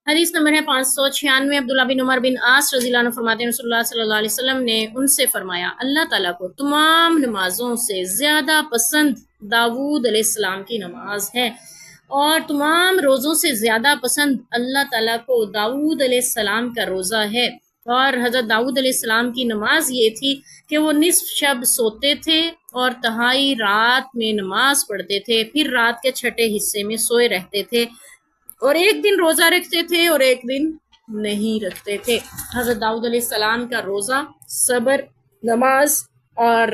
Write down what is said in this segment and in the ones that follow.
حدیث نمبر ہے 596۔ عبداللہ بن عمر بن عاص رضی اللہ عنہ فرماتے ہیں رسول اللہ صلی اللہ علیہ وسلم نے ان سے فرمایا، اللہ تعالیٰ کو تمام نمازوں سے زیادہ پسند داود علیہ السلام کی نماز ہے، اور تمام روزوں سے زیادہ پسند اللہ تعالیٰ کو داود علیہ السلام کا روزہ ہے۔ اور حضرت داود علیہ السلام کی نماز یہ تھی کہ وہ نصف شب سوتے تھے اور تہائی رات میں نماز پڑھتے تھے، پھر رات کے چھٹے حصے میں سوئے رہتے تھے، اور ایک دن روزہ رکھتے تھے اور ایک دن نہیں رکھتے تھے۔ حضرت داؤد علیہ السلام کا روزہ، صبر، نماز اور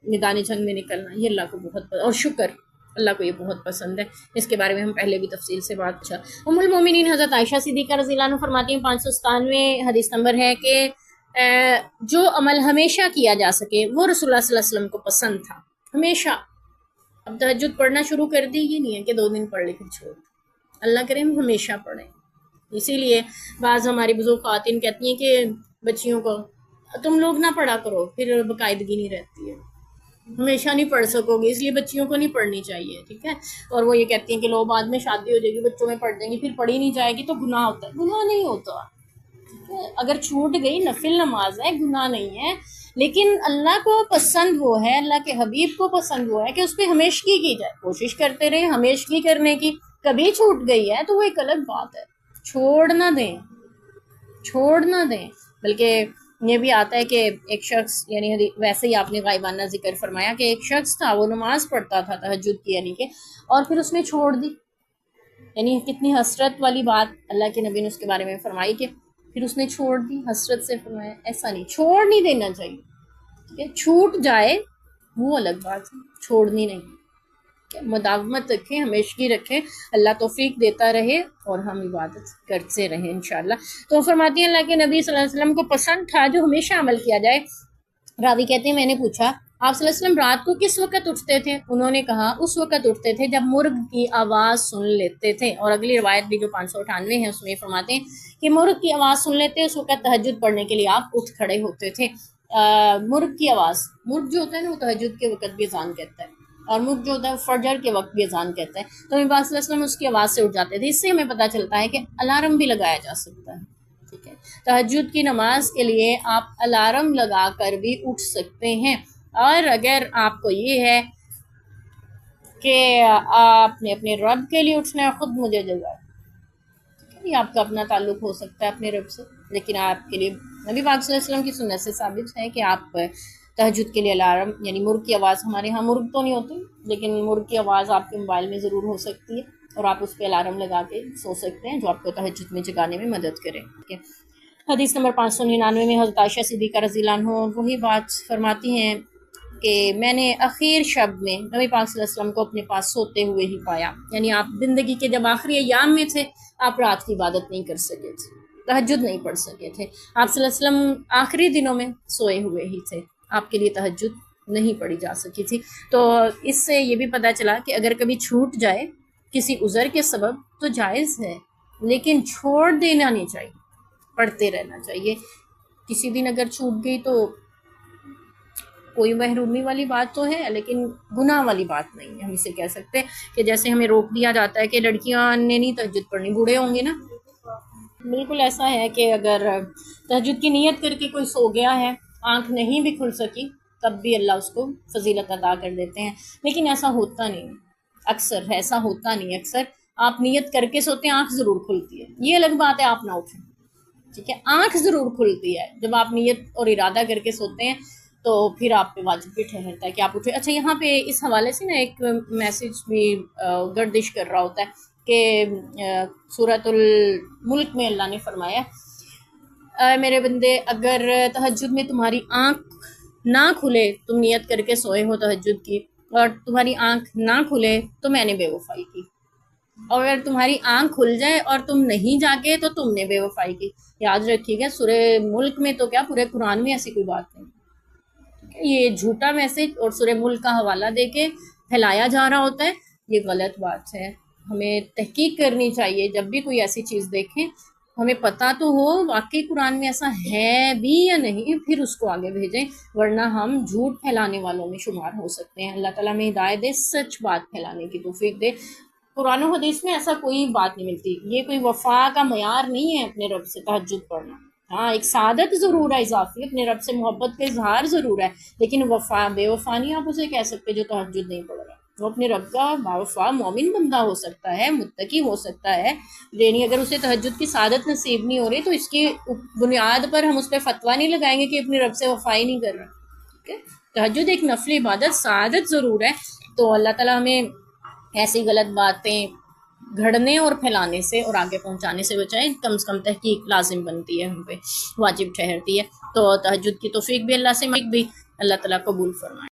میدان جنگ میں نکلنا، یہ اللہ کو بہت پسند، اور شکر، اللہ کو یہ بہت پسند ہے۔ اس کے بارے میں ہم پہلے بھی تفصیل سے بات کیا۔ ام المومنین حضرت عائشہ صدیقہ رضی اللہ عنہ فرماتی ہیں، 597 حدیث نمبر ہے کہ جو عمل ہمیشہ کیا جا سکے وہ رسول اللہ صلی اللہ علیہ وسلم کو پسند تھا، ہمیشہ۔ اب تہجد پڑھنا شروع کر دی، یہ نہیں ہے کہ 2 دن پڑھ لے پھر چھوڑ، اللہ کرے ہم ہمیشہ پڑھیں۔ اسی لیے بعض ہماری بزرگ خواتین کہتی ہیں کہ بچیوں کو تم لوگ نہ پڑھا کرو، پھر باقاعدگی نہیں رہتی ہے، ہمیشہ نہیں پڑھ سکو گے، اس لیے بچیوں کو نہیں پڑھنی چاہیے، ٹھیک ہے۔ اور وہ یہ کہتی ہیں کہ لوگ بعد میں شادی ہو جائے گی، بچوں میں پڑھ دیں گی، پھر پڑھی نہیں جائے گی تو گناہ ہوتا ہے۔ گناہ نہیں ہوتا، اگر چھوٹ گئی نفل نماز ہے، گناہ نہیں ہے، لیکن اللہ کو پسند وہ ہے، اللہ کے حبیب کو پسند وہ ہے کہ اس پہ ہمیشگی کی جائے، کوشش کرتے رہے ہمیشگی کرنے کی۔ کبھی چھوٹ گئی ہے تو وہ ایک الگ بات ہے، چھوڑ نہ دیں۔ بلکہ یہ بھی آتا ہے کہ ایک شخص، یعنی ویسے ہی آپ نے غائبانہ ذکر فرمایا کہ ایک شخص تھا، وہ نماز پڑھتا تھا تہجد کی، یعنی کہ، اور پھر اس نے چھوڑ دی۔ یعنی کتنی حسرت والی بات اللہ کے نبی نے اس کے بارے میں فرمائی کہ پھر اس نے چھوڑ دی، حسرت سے فرمایا ایسا نہیں، چھوڑ نہیں دینا چاہیے، ٹھیک ہے۔ چھوٹ جائے وہ الگ بات ہے، چھوڑنی نہیں، مداومت رکھیں، ہمیشگی رکھیں، اللہ توفیق دیتا رہے اور ہم عبادت کرتے رہیں انشاءاللہ۔ تو فرماتی ہیں اللہ کے نبی صلی اللہ علیہ وسلم کو پسند تھا جو ہمیشہ عمل کیا جائے۔ راوی کہتے ہیں میں نے پوچھا آپ صلی اللہ علیہ وسلم رات کو کس وقت اٹھتے تھے؟ انہوں نے کہا اس وقت اٹھتے تھے جب مرغ کی آواز سن لیتے تھے۔ اور اگلی روایت بھی جو 598 ہے اس میں فرماتے ہیں کہ مرغ کی آواز سن لیتے، اس وقت تہجد پڑھنے کے لیے آپ اٹھ کھڑے ہوتے تھے۔ مرغ کی آواز، مرغ جو ہوتا ہے نا وہ تہجد کے وقت بھی اذان کہتا ہے، اور مرغ جو ہوتا ہے فجر کے وقت بھی اذان کہتا ہے۔ تو نبی پاک صلی اللہ علیہ وسلم اس کی آواز سے اٹھ جاتے تھے۔ اس سے ہمیں پتہ چلتا ہے کہ الارم بھی لگایا جا سکتا ہے، ٹھیک ہے۔ تہجد کی نماز کے لیے آپ الارم لگا کر بھی اٹھ سکتے ہیں، اور اگر آپ کو یہ ہے کہ آپ نے اپنے رب کے لیے اٹھنا ہے، خود مجھے جگہ ہے، آپ کا اپنا تعلق ہو سکتا ہے اپنے رب سے، لیکن آپ کے لیے نبی پاک صلی اللہ علیہ وسلم کی سنت سے ثابت ہے کہ آپ تہجد کے لیے الارم، یعنی مرغ کی آواز، ہمارے ہاں مرغ تو نہیں ہوتی لیکن مرغ کی آواز آپ کے موبائل میں ضرور ہو سکتی ہے، اور آپ اس پہ الارم لگا کے سو سکتے ہیں جو آپ کو تہجد میں جگانے میں مدد کرے، ٹھیک ہے۔ حدیث نمبر 599 میں حضرت عائشہ صدیقہ رضی اللہ عنہ وہی بات فرماتی ہیں کہ میں نے اخیر شب میں نبی پاک صلی اللہ علیہ وسلم کو اپنے پاس سوتے ہوئے ہی پایا، یعنی آپ زندگی کے جب آخری ایام میں تھے، آپ رات کی عبادت نہیں کر سکے تھے، تہجد نہیں پڑھ سکے تھے، آپ صلی اللہ علیہ وسلم آخری دنوں میں سوئے ہوئے ہی تھے، آپ کے لیے تہجد نہیں پڑھی جا سکی تھی۔ تو اس سے یہ بھی پتہ چلا کہ اگر کبھی چھوٹ جائے کسی عذر کے سبب تو جائز ہے، لیکن چھوڑ دینا نہیں چاہیے، پڑھتے رہنا چاہیے۔ کسی دن اگر چھوٹ گئی تو کوئی محرومی والی بات تو ہے، لیکن گناہ والی بات نہیں ہے۔ ہم اسے کہہ سکتے ہیں کہ جیسے ہمیں روک دیا جاتا ہے کہ لڑکیاں نے نہیں تہجد پڑھنی، بوڑھے ہوں گے نا، بالکل ایسا ہے کہ اگر تہجد کی نیت کر کے کوئی سو گیا ہے، آنکھ نہیں بھی کھل سکی، تب بھی اللہ اس کو فضیلت عطا کر دیتے ہیں، لیکن ایسا ہوتا نہیں، اکثر ایسا ہوتا نہیں، اکثر آپ نیت کر کے سوتے ہیں، آنکھ ضرور کھلتی ہے، یہ الگ بات ہے آپ نہ اٹھیں، ٹھیک ہے، آنکھ ضرور کھلتی ہے جب آپ نیت اور ارادہ کر کے سوتے ہیں، تو پھر آپ پہ واجب بھی ٹھہرتا ہے کہ آپ اٹھیں۔ اچھا، یہاں پہ اس حوالے سے نا ایک میسج بھی گردش کر رہا ہوتا ہے کہ سورۃ الملک میں اللہ نے فرمایا اے میرے بندے، اگر تہجد میں تمہاری آنکھ نہ کھلے، تم نیت کر کے سوئے ہو تہجد کی اور تمہاری آنکھ نہ کھلے تو میں نے بے وفائی کی، اور اگر تمہاری آنکھ کھل جائے اور تم نہیں جاگے تو تم نے بے وفائی کی۔ یاد رکھیے گا، سورہ ملک میں تو کیا پورے قرآن میں ایسی کوئی بات نہیں، یہ جھوٹا میسج اور سورہ ملک کا حوالہ دے کے پھیلایا جا رہا ہوتا ہے، یہ غلط بات ہے۔ ہمیں تحقیق کرنی چاہیے، جب بھی کوئی ایسی چیز دیکھیں ہمیں پتہ تو ہو واقعی قرآن میں ایسا ہے بھی یا نہیں، پھر اس کو آگے بھیجیں، ورنہ ہم جھوٹ پھیلانے والوں میں شمار ہو سکتے ہیں۔ اللہ تعالیٰ میں ہدایت دے، سچ بات پھیلانے کی توفیق دے۔ قرآن و حدیث میں ایسا کوئی بات نہیں ملتی. یہ کوئی وفا کا معیار نہیں ہے اپنے رب سے تہجد پڑھنا. ہاں ایک سعادت ضرور ہے اضافی، اپنے رب سے محبت کا اظہار ضرور ہے، لیکن وفا بے وفا نہیں آپ اسے کہہ سکتے جو تہجد نہیں پڑھ رہا. وہ اپنے رب کا باوفا مومن بندہ ہو سکتا ہے، متقی ہو سکتا ہے، یعنی اگر اسے تہجد کی سعادت نصیب نہیں ہو رہی تو اس کی بنیاد پر ہم اس پہ فتویٰ نہیں لگائیں گے کہ اپنے رب سے وفا ہی نہیں کر رہا. ٹھیک ہے، تہجد ایک نفلی عبادت، سعادت ضرور ہے. تو اللہ تعالیٰ ہمیں ایسی غلط باتیں گھڑنے اور پھیلانے سے اور آگے پہنچانے سے بچائے. کم سے کم تحقیق لازم بنتی ہے، ہم پہ واجب ٹھہرتی ہے. تو تہجد کی توفیق بھی اللہ سے بھی اللہ تعالیٰ قبول فرمائے.